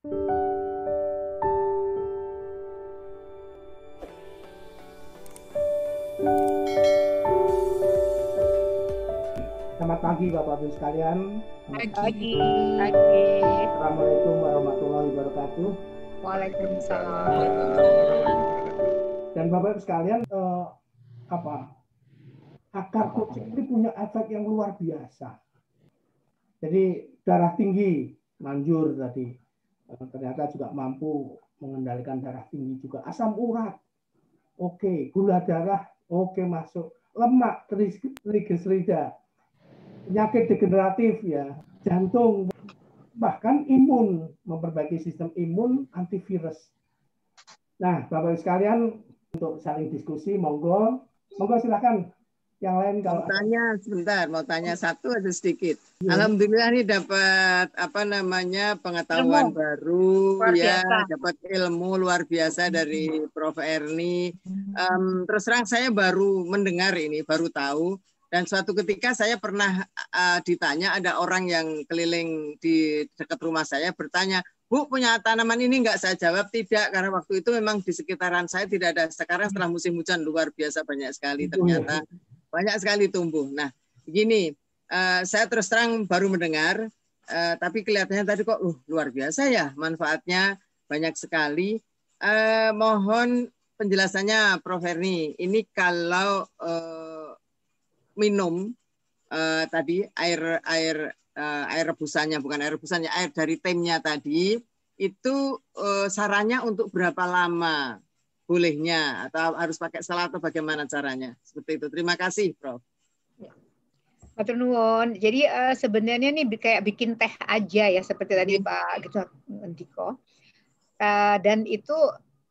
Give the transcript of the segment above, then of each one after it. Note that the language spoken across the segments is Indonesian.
Selamat pagi Bapak Ibu sekalian. Pagi. Assalamualaikum warahmatullahi wabarakatuh. Waalaikumsalam. Dan Bapak Ibu sekalian, akar kucing ini punya efek yang luar biasa. Jadi darah tinggi, manjur tadi, ternyata juga mampu mengendalikan darah tinggi juga. Asam urat, oke. Gula darah, oke masuk. Lemak, trigliserida, penyakit degeneratif ya, jantung, bahkan imun, memperbaiki sistem imun, antivirus. Nah, Bapak Ibu sekalian, untuk saling diskusi, monggo silakan. Yang lain kalau mau tanya satu aja sedikit. Alhamdulillah nih dapat pengetahuan baru ya, dapat ilmu luar biasa dari Prof. Erni. Terus terang saya baru mendengar ini, baru tahu. Dan suatu ketika saya pernah ditanya, ada orang yang keliling di dekat rumah saya bertanya, Bu, punya tanaman ini enggak? Saya jawab tidak, karena waktu itu memang di sekitaran saya tidak ada. Sekarang setelah musim hujan luar biasa banyak sekali ternyata. Banyak sekali tumbuh. Nah, begini, saya terus terang baru mendengar, tapi kelihatannya tadi kok luar biasa ya manfaatnya, banyak sekali. Mohon penjelasannya Prof. Erni. Ini kalau minum tadi air rebusannya, bukan air rebusannya, air dari timnya tadi, itu sarannya untuk berapa lama bolehnya, atau harus pakai selah, atau bagaimana caranya? Seperti itu. Terima kasih, Prof. Matur nuwun. Jadi sebenarnya nih kayak bikin teh aja ya, seperti tadi Pak Diko. Dan itu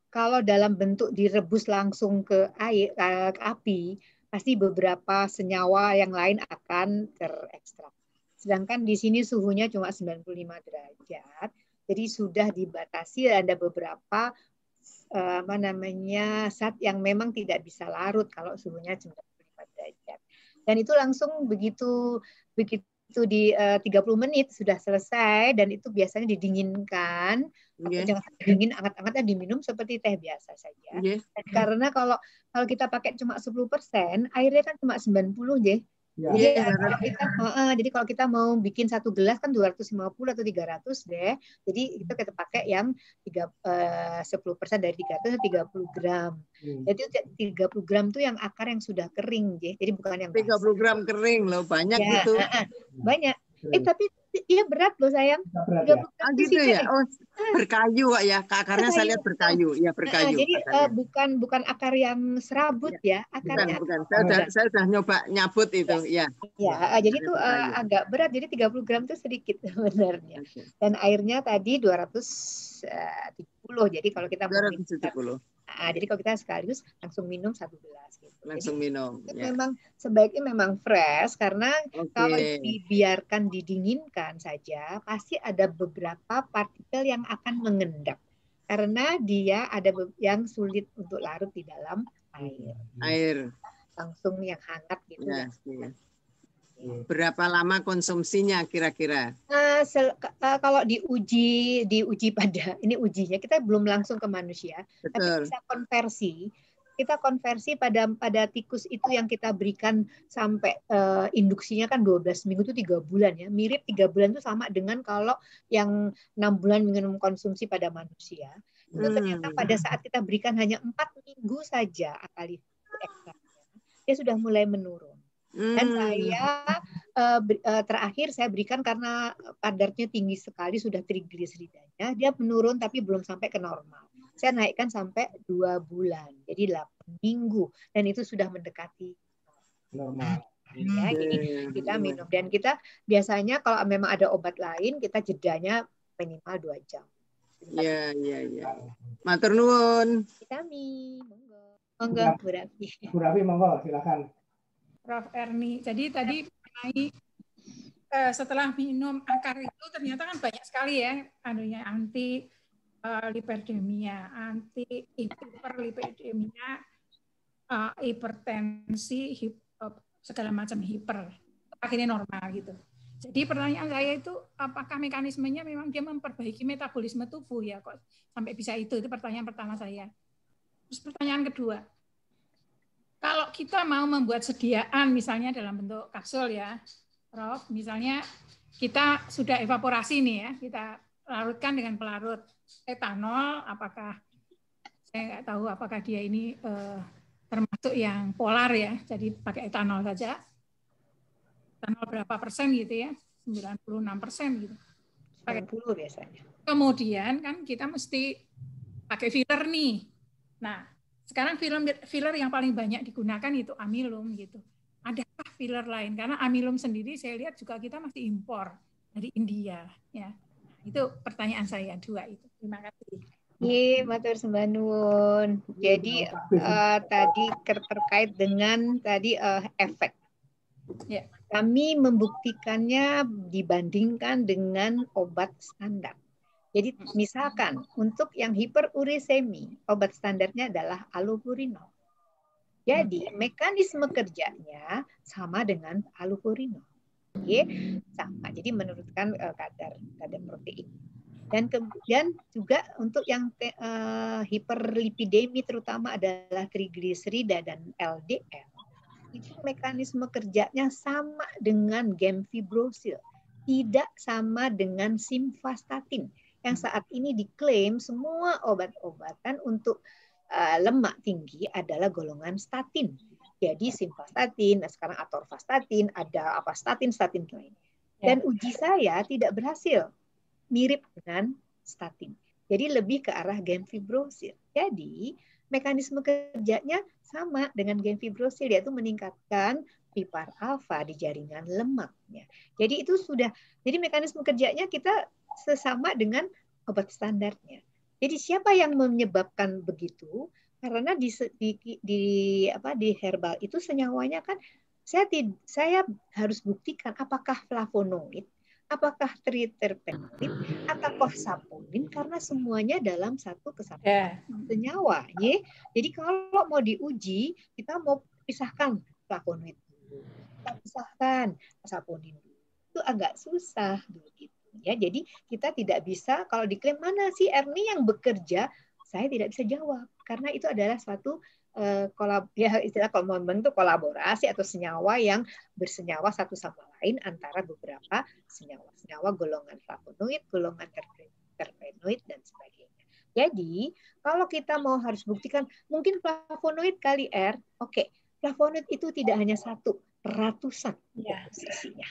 kalau dalam bentuk direbus langsung ke air, ke api, pasti beberapa senyawa yang lain akan terekstrak. Sedangkan di sini suhunya cuma 95 derajat. Jadi sudah dibatasi, ada beberapa zat yang memang tidak bisa larut kalau suhunya 95 derajat. Dan itu langsung begitu di 30 menit sudah selesai, dan itu biasanya didinginkan. Jangan dingin, anget-angetnya diminum seperti teh biasa saja. Karena kalau kita pakai cuma 10%, airnya kan cuma 90 deh. Jadi kalau kita mau bikin satu gelas kan 250 atau 300 deh. Jadi kita pakai yang 10% dari 300, 30 gram. Jadi 30 gram itu yang akar yang sudah kering, jadi bukan yang 30 gram kering loh, banyak gitu. Banyak. Tapi iya berat loh sayang. 30 gram gitu ya. Oh, berkayu Kak ya. Akarnya saya lihat berkayu. Ya, berkayu. Jadi bukan akar yang serabut ya. Akarnya bukan. Saya sudah nyoba nyabut itu, ya. Ya, jadi itu agak berat. Jadi 30 gram itu sedikit sebenarnya. Dan airnya tadi 270. Jadi kalau kita 270. Jadi kalau kita sekaligus langsung minum 1 gelas gitu. Langsung minum. Memang sebaiknya memang fresh, karena kalau dibiarkan didinginkan saja pasti ada beberapa partikel yang akan mengendap, karena dia ada yang sulit untuk larut di dalam air. Langsung yang hangat gitu. Berapa lama konsumsinya kira-kira? Kalau diuji pada ini ujinya kita belum langsung ke manusia. Betul. Tapi bisa kita konversi pada tikus itu yang kita berikan sampai induksinya kan 12 minggu itu 3 bulan ya. Mirip 3 bulan itu sama dengan kalau yang 6 bulan minum konsumsi pada manusia. Itu ternyata pada saat kita berikan hanya 4 minggu saja akal itu ekstraknya, dia sudah mulai menurun. Dan saya terakhir saya berikan karena kadarnya tinggi sekali, sudah trigliseridanya, dia menurun tapi belum sampai ke normal. Saya naikkan sampai 2 bulan, jadi 8 minggu, dan itu sudah mendekati normal. Ya, jadi kita minum, dan kita biasanya kalau memang ada obat lain kita jedanya minimal 2 jam. Iya. Matur nuwun. Kami, monggo Bu Raffi. Bu Raffi, monggo silakan. Prof. Erni, jadi tadi mengenai setelah minum akar itu ternyata kan banyak sekali ya, anti lipidemia, anti hiperlipidemia, hipertensi, segala macam hiper, akhirnya normal gitu. Jadi pertanyaan saya itu, apakah mekanismenya memang dia memperbaiki metabolisme tubuh ya kok sampai bisa itu pertanyaan pertama saya. Terus pertanyaan kedua, kalau kita mau membuat sediaan misalnya dalam bentuk kapsul ya, Prof, misalnya kita sudah evaporasi nih ya, kita larutkan dengan pelarut etanol, apakah saya nggak tahu apakah dia ini termasuk yang polar ya, jadi pakai etanol saja. Etanol berapa persen gitu ya, 96% gitu. 90 biasanya. Kemudian kan kita mesti pakai filler nih. Nah, sekarang filler yang paling banyak digunakan itu amilum gitu. Adakah filler lain? Karena amilum sendiri saya lihat juga kita masih impor dari India ya. Itu pertanyaan saya dua itu. Terima kasih. Iya, matur sembah nuwun. Jadi tadi terkait dengan tadi efek. Ya. Kami membuktikannya dibandingkan dengan obat standar. Jadi misalkan untuk yang hiperurisemi, obat standarnya adalah allopurinol. Jadi mekanisme kerjanya sama dengan allopurinol. Sama. Jadi menurunkan kadar protein. Dan kemudian juga untuk yang hiperlipidemi terutama adalah trigliserida dan LDL. Itu mekanisme kerjanya sama dengan gemfibrozil, tidak sama dengan simvastatin yang saat ini diklaim semua obat-obatan untuk lemak tinggi adalah golongan statin. Jadi simvastatin, sekarang atorvastatin, ada apa statin lain. Dan uji saya tidak berhasil, mirip dengan statin. Jadi lebih ke arah gemfibrozil. Jadi mekanisme kerjanya sama dengan gemfibrozil, yaitu meningkatkan PPAR alfa di jaringan lemaknya. Jadi itu sudah, jadi mekanisme kerjanya kita sesama dengan obat standarnya. Jadi siapa yang menyebabkan begitu? Karena di herbal itu senyawanya kan saya harus buktikan apakah flavonoid, apakah triterpenoid, atau saponin, karena semuanya dalam satu kesatuan senyawa. Jadi kalau mau diuji, kita mau pisahkan flavonoid dulu, kita pisahkan saponin dulu. Itu agak susah begitu ya. Jadi kita tidak bisa kalau diklaim mana sih Erni yang bekerja, saya tidak bisa jawab karena itu adalah suatu istilah kalau membentuk kolaborasi atau senyawa yang bersenyawa satu sama lain antara beberapa senyawa golongan flavonoid, golongan terpenoid dan sebagainya. Jadi kalau kita mau harus buktikan mungkin flavonoid kali oke, flavonoid itu tidak hanya satu, ratusan komposisinya.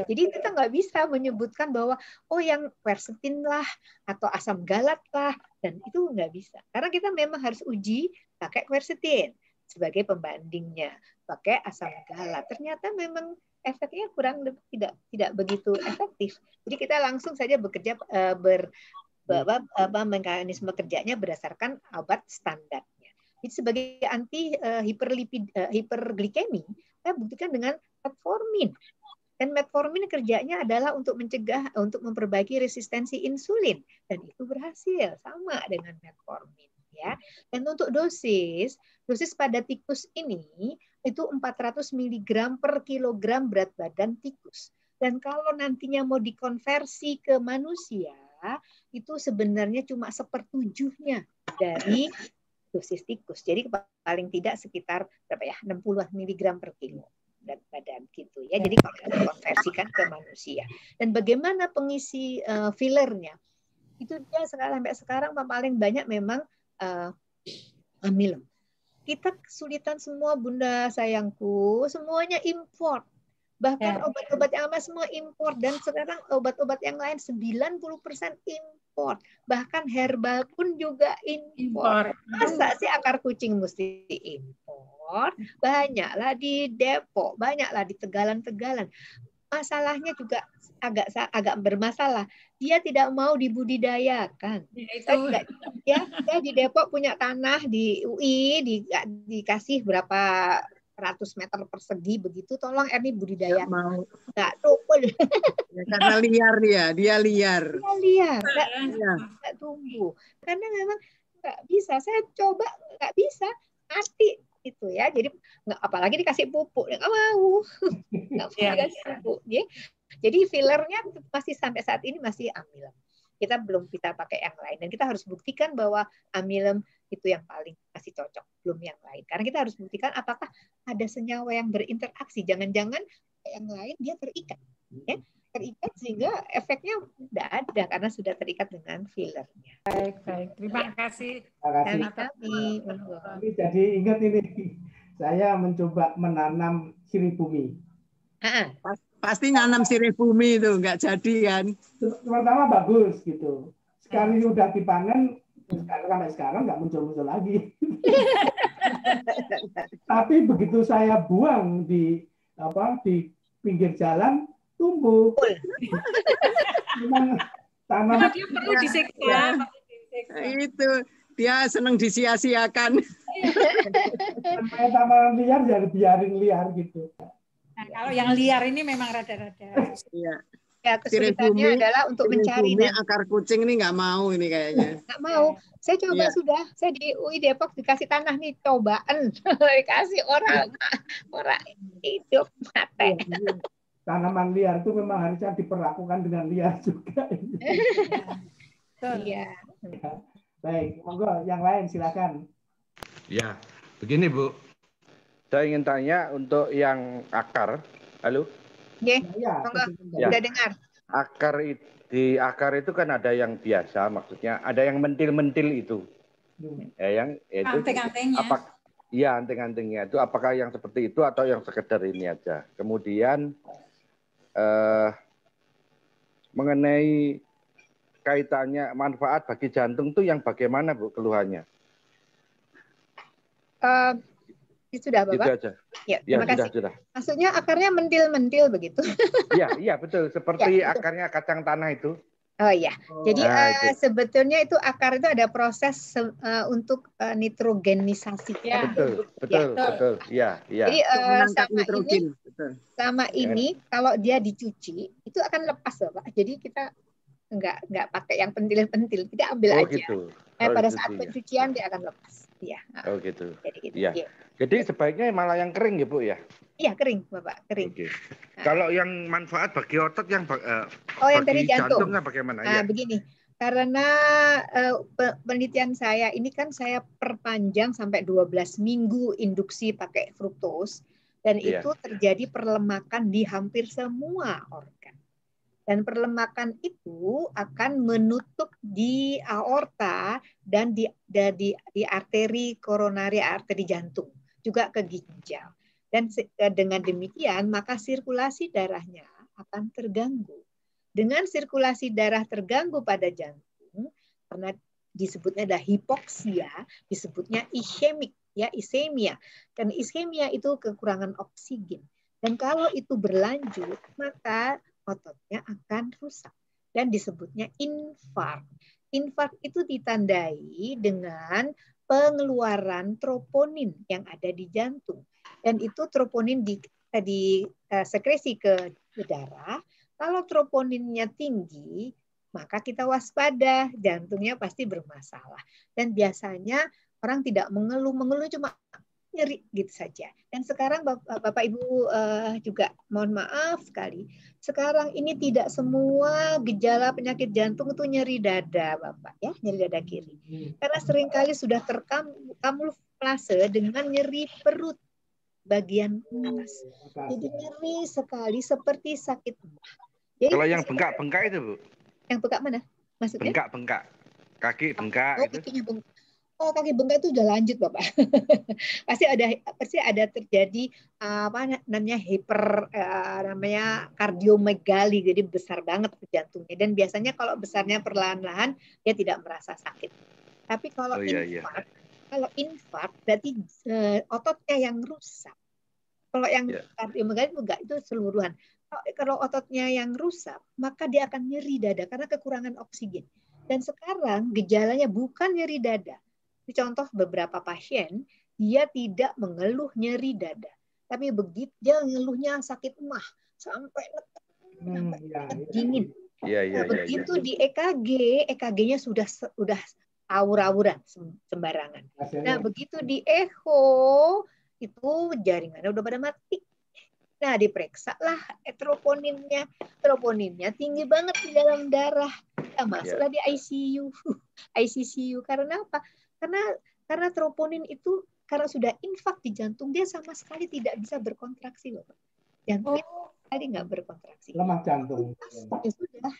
Jadi kita nggak bisa menyebutkan bahwa yang quercetin lah atau asam galat lah, dan itu nggak bisa. Karena kita memang harus uji pakai quercetin sebagai pembandingnya, pakai asam galat. Ternyata memang efeknya kurang lebih tidak begitu efektif. Jadi kita langsung saja bekerja mekanisme kerjanya berdasarkan obat standarnya. Jadi sebagai anti hiperglikemi, saya buktikan dengan metformin. Dan metformin kerjanya adalah untuk mencegah, untuk memperbaiki resistensi insulin, dan itu berhasil sama dengan metformin ya. Dan untuk dosis pada tikus ini itu 400 mg per kilogram berat badan tikus. Dan kalau nantinya mau dikonversi ke manusia, itu sebenarnya cuma 1/7-nya dari dosis tikus. Jadi paling tidak sekitar berapa ya, 60 mg per kilo berat badan gitu ya. Jadi kalau kita konversikan ke manusia. Dan bagaimana pengisi fillernya? Itu dia sampai sekarang paling banyak memang amilum. Kita kesulitan semua Bunda sayangku, semuanya import. Bahkan obat-obat yang lama semua import, dan sekarang obat-obat yang lain 90% import. Bahkan herbal pun juga import. Masa sih akar kucing mesti import? Banyaklah di Depok, banyaklah di Tegalan-Tegalan. Masalahnya juga agak bermasalah. Dia tidak mau dibudidayakan. Saya di Depok punya tanah di UI, dikasih berapa ratus meter persegi begitu, tolong Erni budidaya. Nggak tumbuh. Ya, karena liar dia liar. Nggak tumbuh. Karena memang nggak bisa. Saya coba nggak bisa, mati itu ya. Jadi apalagi dikasih pupuk, nggak mau. Nggak mau dikasih pupuk. Jadi fillernya masih sampai saat ini masih amilem. Kita belum bisa pakai yang lain. Dan kita harus buktikan bahwa amilem itu yang paling masih cocok, belum yang lain. Karena kita harus buktikan apakah ada senyawa yang berinteraksi. Jangan-jangan yang lain dia terikat. Ya? Terikat sehingga efeknya tidak ada karena sudah terikat dengan fillernya. Baik. Terima kasih. Terima kasih. Jadi ingat ini, saya mencoba menanam sirih bumi. Pasti nanam sirih bumi itu nggak jadi kan? Pertama bagus gitu. Sekali udah dipanen, sampai sekarang nggak muncul-muncul lagi. Tapi begitu saya buang di pinggir jalan, tumbuh. Memang tanam dia perlu disiksa. Itu dia senang disia-siakan. Sampai taman liar jadi biarin liar gitu. Nah, kalau yang liar ini memang rada-rada. Iya. Ya, kesulitannya adalah untuk mencari akar kucing ini nggak mau ini kayaknya. Nggak mau. Saya coba sudah. Saya di UI Depok dikasih tanah nih cobaan. Dikasih orang hidup mati. Tanaman liar itu memang harusnya diperlakukan dengan liar juga. Iya. Baik, monggo yang lain silakan. Ya, begini Bu. Saya ingin tanya untuk yang akar. Halo? Ya, sudah dengar. Di akar itu kan ada yang biasa, maksudnya ada yang mentil-mentil itu. Ya, yang itu anting-antingnya. Iya, anting-antingnya itu apakah yang seperti itu atau yang sekedar ini aja. Kemudian mengenai kaitannya manfaat bagi jantung tuh yang bagaimana Bu keluhannya? Sudah Bapak? Itu aja. Ya, terima kasih. Sudah. Maksudnya akarnya mentil-mentil begitu? Iya betul. Seperti akarnya kacang tanah itu. Oh iya. Jadi sebetulnya itu akar itu ada proses untuk nitrogenisasi. Ya. Betul. Iya. Jadi sama ini kalau dia dicuci itu akan lepas Bapak. Jadi kita nggak pakai yang pentil-pentil, kita ambil aja. Gitu. Pada saat pencucian dia akan lepas. Iya. Oh gitu. Jadi gitu. Iya. Jadi sebaiknya malah yang kering ya Bu ya? Iya kering Bapak, kering. Oke. Kalau yang manfaat bagi otot yang yang dari jantung. Jantungnya bagaimana? Nah, begini. Karena penelitian saya ini kan saya perpanjang sampai 12 minggu induksi pakai fruktos dan itu terjadi perlemakan di hampir semua organ. Dan perlemakan itu akan menutup di aorta dan di arteri koronari, arteri jantung, juga ke ginjal. Dan dengan demikian maka sirkulasi darahnya akan terganggu. Dengan sirkulasi darah terganggu pada jantung, karena disebutnya ada hipoksia, disebutnya ischemik, ya ischemia. Dan ischemia itu kekurangan oksigen. Dan kalau itu berlanjut, maka ototnya akan rusak dan disebutnya infark. Infark itu ditandai dengan pengeluaran troponin yang ada di jantung dan itu troponin disekresi ke darah. Kalau troponinnya tinggi, maka kita waspada, jantungnya pasti bermasalah. Dan biasanya orang tidak mengeluh cuma nyeri gitu saja. Dan sekarang Bapak Ibu juga mohon maaf sekali. Sekarang ini tidak semua gejala penyakit jantung itu nyeri dada Bapak ya, nyeri dada kiri. Karena seringkali sudah terkamuflase dengan nyeri perut bagian atas. Jadi nyeri sekali seperti sakit emah. Jadi, kalau yang bengkak-bengkak itu Bu? Yang bengkak mana? Maksudnya? Bengkak-bengkak. Kaki bengkak itu. Kakinya bengkak. Oh, kaki bengkak itu udah lanjut Bapak. pasti ada terjadi namanya kardiomegali, jadi besar banget jantungnya dan biasanya kalau besarnya perlahan-lahan dia tidak merasa sakit. Tapi kalau infark berarti ototnya yang rusak. Kalau yang kardiomegali enggak, itu seluruhan. Kalau ototnya yang rusak, maka dia akan nyeri dada karena kekurangan oksigen. Dan sekarang gejalanya bukan nyeri dada. Contoh beberapa pasien, dia tidak mengeluh nyeri dada. Tapi begitu dia ngeluhnya sakit emah, sampai dingin. Begitu di EKG-nya sudah awur-awuran sembarangan. Nah, begitu di echo, itu jaringannya udah pada mati. Nah, diperiksa lah troponinnya. Troponinnya tinggi banget di dalam darah. Nah, masuklah di ICU. ICCU. Karena apa? Karena troponin itu karena sudah infak di jantung, dia sama sekali tidak bisa berkontraksi loh. Jantungnya tadi nggak berkontraksi. Lemah jantung. Ya sudah.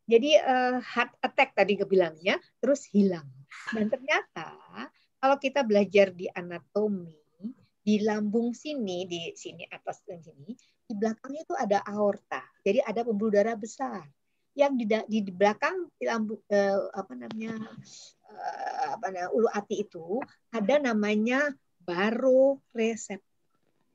Jadi heart attack tadi kebilangnya, terus hilang. Dan ternyata kalau kita belajar di anatomi, di lambung sini, di sini atas dan sini, di belakangnya itu ada aorta. Jadi ada pembuluh darah besar. Yang di belakang di lambung ulu hati itu ada namanya baroreseptor.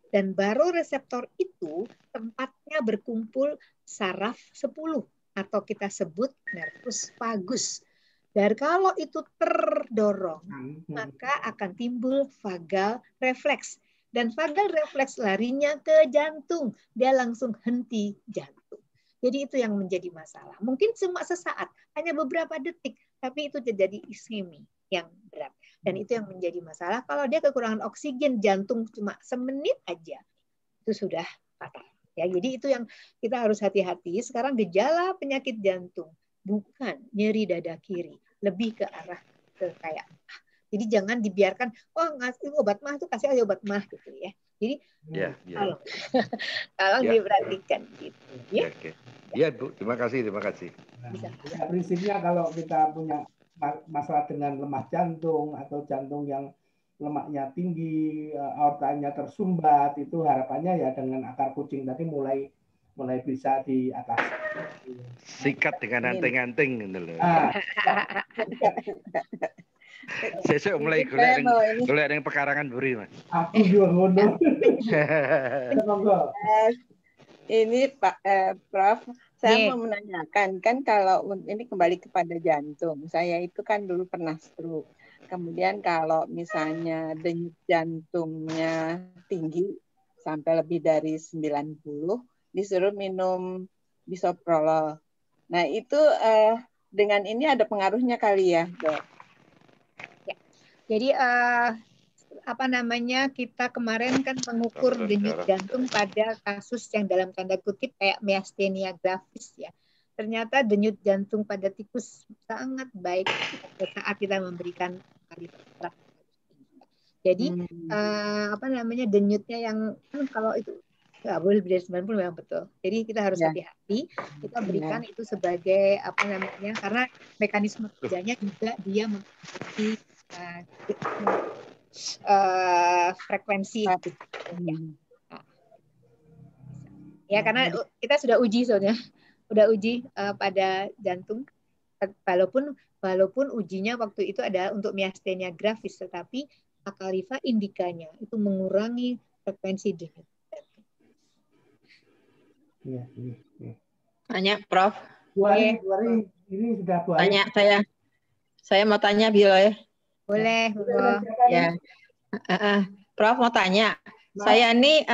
Dan baroreseptor itu tempatnya berkumpul saraf 10 atau kita sebut nervus vagus. Dan kalau itu terdorong, maka akan timbul vagal refleks. Dan vagal refleks larinya ke jantung. Dia langsung henti jantung. Jadi itu yang menjadi masalah. Mungkin cuma sesaat, hanya beberapa detik, tapi itu terjadi iskemi yang berat. Dan itu yang menjadi masalah. Kalau dia kekurangan oksigen jantung cuma semenit aja, itu sudah fatal. Ya, jadi itu yang kita harus hati-hati. Sekarang gejala penyakit jantung bukan nyeri dada kiri, lebih ke arah ke kayak mah. Jadi jangan dibiarkan, ngasih obat mah itu kasih aja obat mah gitu ya. Jadi tolong diperhatikan gitu. Ya. Iya Bu, terima kasih. Nah, prinsipnya kalau kita punya masalah dengan lemah jantung atau jantung yang lemaknya tinggi, aortanya tersumbat, itu harapannya ya dengan akar kucing tadi mulai bisa diatasi. Sikat dengan anting-anting gitu loh. Sesuk mulai golek ning pekarangan buri, Mas. Aku juga ngono. Ini Pak Prof, saya mau menanyakan, kan kalau ini kembali kepada jantung, saya itu kan dulu pernah stroke. Kemudian kalau misalnya denyut jantungnya tinggi sampai lebih dari 90, disuruh minum bisoprolol. Nah itu dengan ini ada pengaruhnya kali ya, Dok? Ya. Jadi kita kemarin kan mengukur denyut jantung pada kasus yang dalam tanda kutip kayak myasthenia gravis ya. Ternyata denyut jantung pada tikus sangat baik pada saat kita memberikan kaliper. Jadi denyutnya yang kalau itu nggak boleh lebih dari 90 memang betul. Jadi kita harus hati-hati. Kita berikan itu sebagai karena mekanisme kerjanya juga dia mempengaruhi frekuensi. Ya karena kita sudah uji soalnya. Udah uji pada jantung, walaupun ujinya waktu itu adalah untuk myasthenia gravis, tetapi Acaliva indikanya itu mengurangi frekuensi denyut. Tanya, Prof. Ini sudah tanya saya mau tanya Bila. Boleh. Ya, Prof mau tanya. Saya ini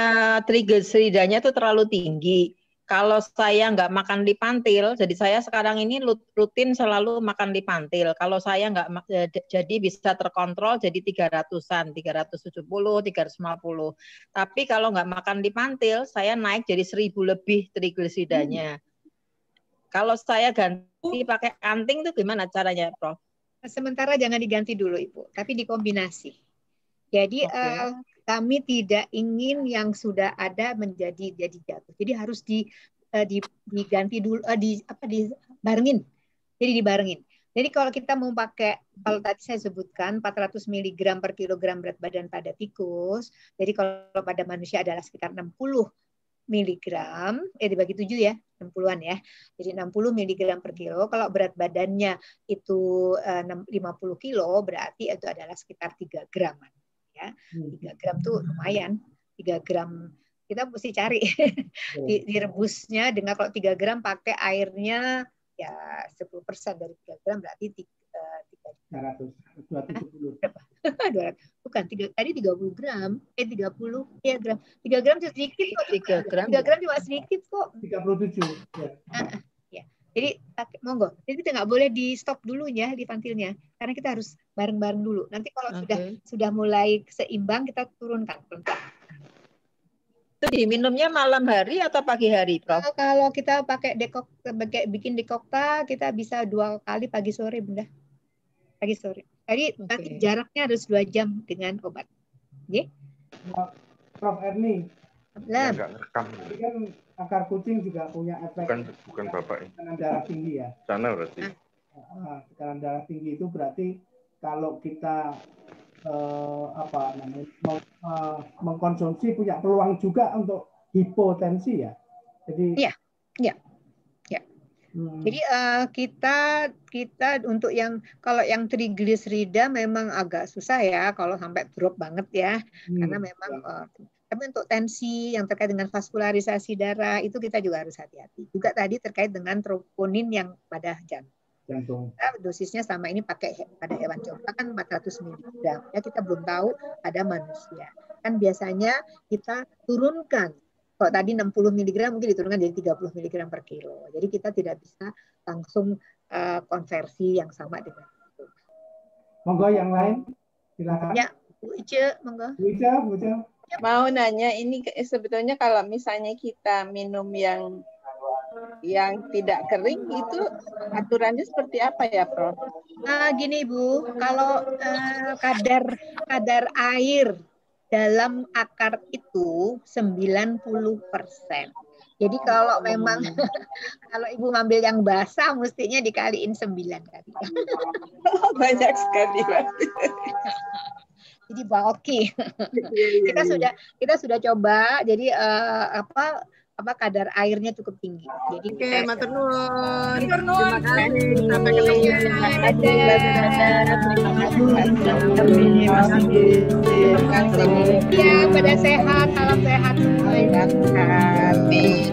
triglyceridanya tuh terlalu tinggi. Kalau saya nggak makan Lipantil, jadi saya sekarang ini rutin selalu makan Lipantil. Kalau saya nggak jadi bisa terkontrol jadi 300-an, 370, 350. Tapi kalau nggak makan Lipantil, saya naik jadi 1000 lebih trigliseridanya. Kalau saya ganti pakai anting itu gimana caranya, Prof? Sementara jangan diganti dulu, Ibu, tapi dikombinasi. Jadi kami tidak ingin yang sudah ada menjadi jatuh. Jadi harus diganti dulu, dibarengin. Jadi dibarengin. Jadi kalau kita mau pakai, kalau tadi saya sebutkan 400 mg per kilogram berat badan pada tikus, jadi kalau pada manusia adalah sekitar 60 mg, dibagi 7 ya, 60-an ya. Jadi 60 mg per kilo, kalau berat badannya itu 50 kilo, berarti itu adalah sekitar 3 graman. Ya, 3 gram tuh lumayan. 3 gram kita mesti cari direbusnya dengan kalau 3 gram pakai airnya ya 10% dari 3 gram berarti 270. Bukan tadi 30 gram 30 ya gram 3 gram sedikit kok 3 gram cuma sedikit kok 37 ya. Jadi monggo. Jadi kita nggak boleh di stop dulu ya di pantilnya, karena kita harus bareng-bareng dulu. Nanti kalau sudah mulai seimbang kita turunkan. Itu diminumnya malam hari atau pagi hari, Prof? Kalau kita pakai bikin dekokta, kita bisa 2 kali pagi sore, Bunda. Pagi sore. Jadi nanti jaraknya harus 2 jam dengan obat. Oke? Prof Erni. Ya, nggak rekam. Ini kan akar kucing juga punya efek. Bukan Bapak. Tekanan darah tinggi ya. Sana berarti. Tekanan darah tinggi itu berarti kalau kita mengkonsumsi punya peluang juga untuk hipotensi ya. Jadi iya. Jadi kita untuk yang kalau yang trigliserida memang agak susah ya kalau sampai drop banget ya, karena memang tapi untuk tensi yang terkait dengan vaskularisasi darah itu kita juga harus hati-hati. Juga tadi terkait dengan troponin yang pada jantung. Dosisnya sama ini pakai pada hewan coba kan 400 mg. Ya kita belum tahu pada manusia. Kan biasanya kita turunkan. Kalau tadi 60 mg mungkin diturunkan jadi 30 mg per kilo. Jadi kita tidak bisa langsung konversi yang sama dengan itu. Monggo yang lain, silakan. Ya, Bu Ice, monggo. Bu Ice. Mau nanya ini sebetulnya kalau misalnya kita minum yang tidak kering itu aturannya seperti apa ya, Prof? Gini Bu, kalau kadar air dalam akar itu 90%. Jadi kalau memang kalau Ibu ngambil yang basah mestinya dikaliin 9 kali. Banyak sekali berarti. Jadi bulky. Kita sudah coba. Jadi kadar airnya cukup tinggi. Jadi matur nuwun. Terima kasih. Sampai ketemu. Terima kasih. Ya, pada sehat, salam sehat. Amin.